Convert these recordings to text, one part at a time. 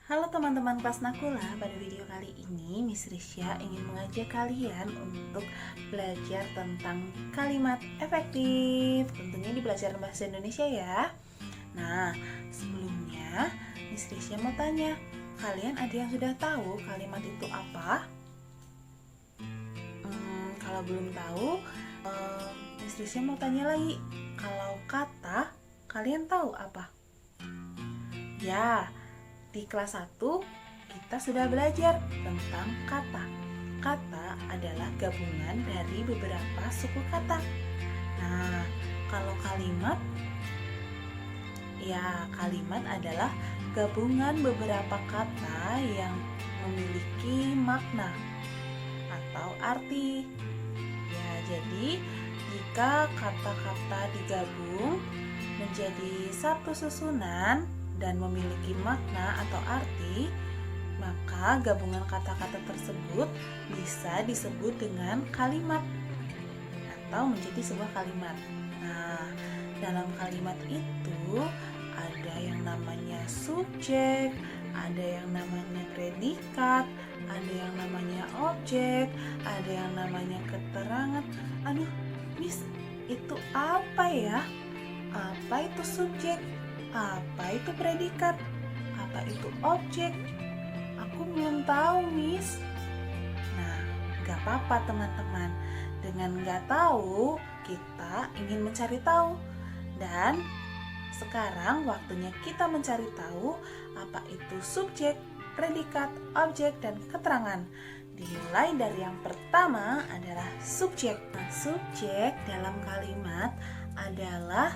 Halo teman-teman kelas Nakula, pada video kali ini Miss Risya ingin mengajak kalian untuk belajar tentang kalimat efektif. Tentunya di pelajaran bahasa Indonesia ya. Nah, sebelumnya Miss Risya mau tanya, kalian ada yang sudah tahu kalimat itu apa? Kalau belum tahu, Miss Risya mau tanya lagi, kalau kata, kalian tahu apa? Ya, di kelas 1 kita sudah belajar tentang kata. Kata adalah gabungan dari beberapa suku kata. Nah, kalau kalimat, ya kalimat adalah gabungan beberapa kata yang memiliki makna atau arti. Ya, jadi jika kata-kata digabung menjadi satu susunan dan memiliki makna atau arti, maka gabungan kata-kata tersebut bisa disebut dengan kalimat atau menjadi sebuah kalimat. Nah, dalam kalimat itu ada yang namanya subjek, ada yang namanya predikat, ada yang namanya objek, ada yang namanya keterangan. Aduh, Miss, itu apa ya? Apa itu subjek? Apa itu predikat? Apa itu objek? Aku belum tahu, Miss. Nah, gak apa-apa teman-teman. Dengan gak tahu, kita ingin mencari tahu. Dan sekarang waktunya kita mencari tahu apa itu subjek, predikat, objek, dan keterangan. Dimulai dari yang pertama adalah subjek. Nah, subjek dalam kalimat adalah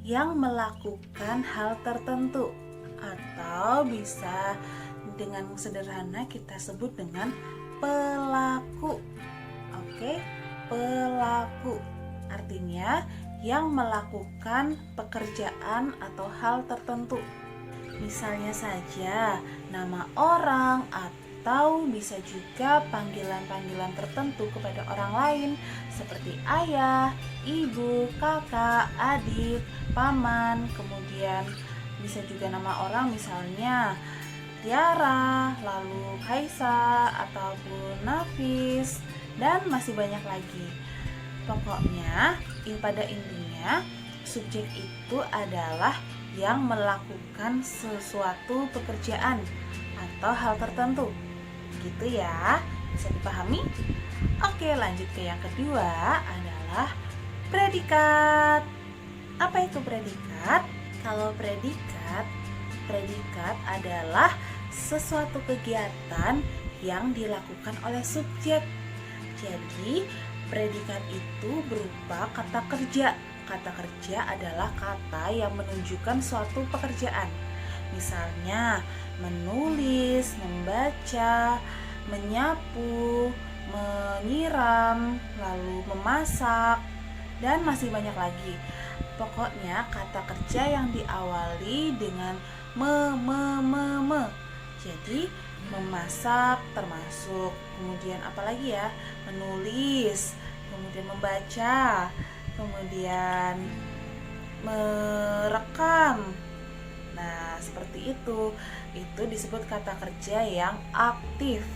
yang melakukan hal tertentu, atau bisa dengan sederhana kita sebut dengan pelaku. Oke, pelaku artinya yang melakukan pekerjaan atau hal tertentu. Misalnya saja nama orang atau bisa juga panggilan-panggilan tertentu kepada orang lain seperti ayah, ibu, kakak, adik, paman, kemudian bisa juga nama orang misalnya Tiara, lalu Kaisa, ataupun Nafis, dan masih banyak lagi. Pokoknya, pada intinya, subjek itu adalah yang melakukan sesuatu pekerjaan atau hal tertentu. Gitu ya, bisa dipahami? Oke, lanjut ke yang kedua adalah predikat. Apa itu predikat? Kalau predikat adalah sesuatu kegiatan yang dilakukan oleh subjek. Jadi, predikat itu berupa kata kerja. Kata kerja adalah kata yang menunjukkan suatu pekerjaan. Misalnya, menulis, membaca, menyapu, menyiram, lalu memasak, dan masih banyak lagi. Pokoknya kata kerja yang diawali dengan me. Jadi memasak termasuk, kemudian apalagi ya, menulis, kemudian membaca, kemudian merekam. Nah, seperti itu disebut kata kerja yang aktif.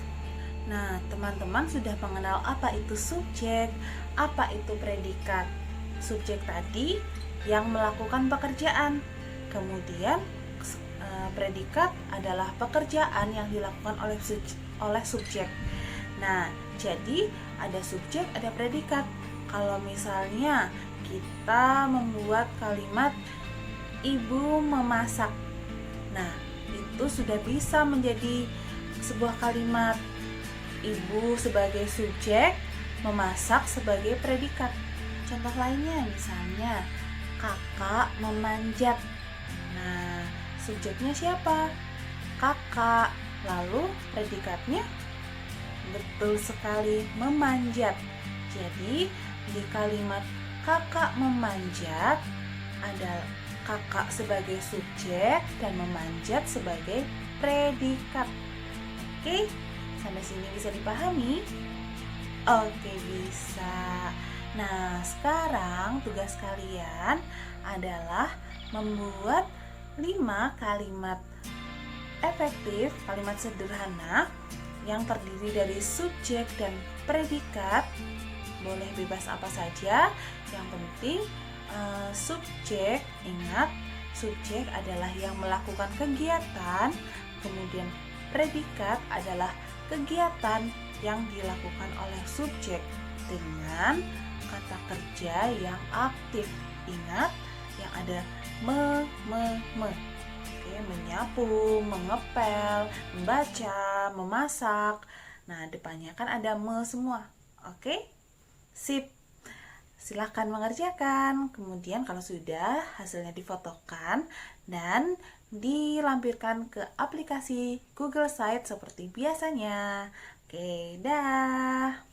Nah, teman-teman sudah mengenal apa itu subjek, apa itu predikat. Subjek tadi yang melakukan pekerjaan, kemudian predikat adalah pekerjaan yang dilakukan oleh subjek. Nah, jadi ada subjek, ada predikat. Kalau misalnya kita membuat kalimat ibu memasak, nah itu sudah bisa menjadi sebuah kalimat. Ibu sebagai subjek, memasak sebagai predikat. Contoh lainnya misalnya kakak memanjat. Nah, subjeknya siapa? Kakak. Lalu predikatnya? Betul sekali, memanjat. Jadi di kalimat kakak memanjat ada kakak sebagai subjek dan memanjat sebagai predikat. Oke, sampai sini bisa dipahami? Oke, bisa. Nah, sekarang tugas kalian adalah membuat 5 kalimat efektif, kalimat sederhana yang terdiri dari subjek dan predikat. Boleh bebas apa saja, yang penting subjek. Ingat, subjek adalah yang melakukan kegiatan, kemudian predikat adalah kegiatan yang dilakukan oleh subjek dengan kata kerja yang aktif. Ingat, yang ada me. Oke, menyapu, mengepel, membaca, memasak. Nah, depannya kan ada me semua. Oke? Sip. Silahkan mengerjakan. Kemudian kalau sudah, hasilnya difotokan dan dilampirkan ke aplikasi Google Sites seperti biasanya. Oke, dah.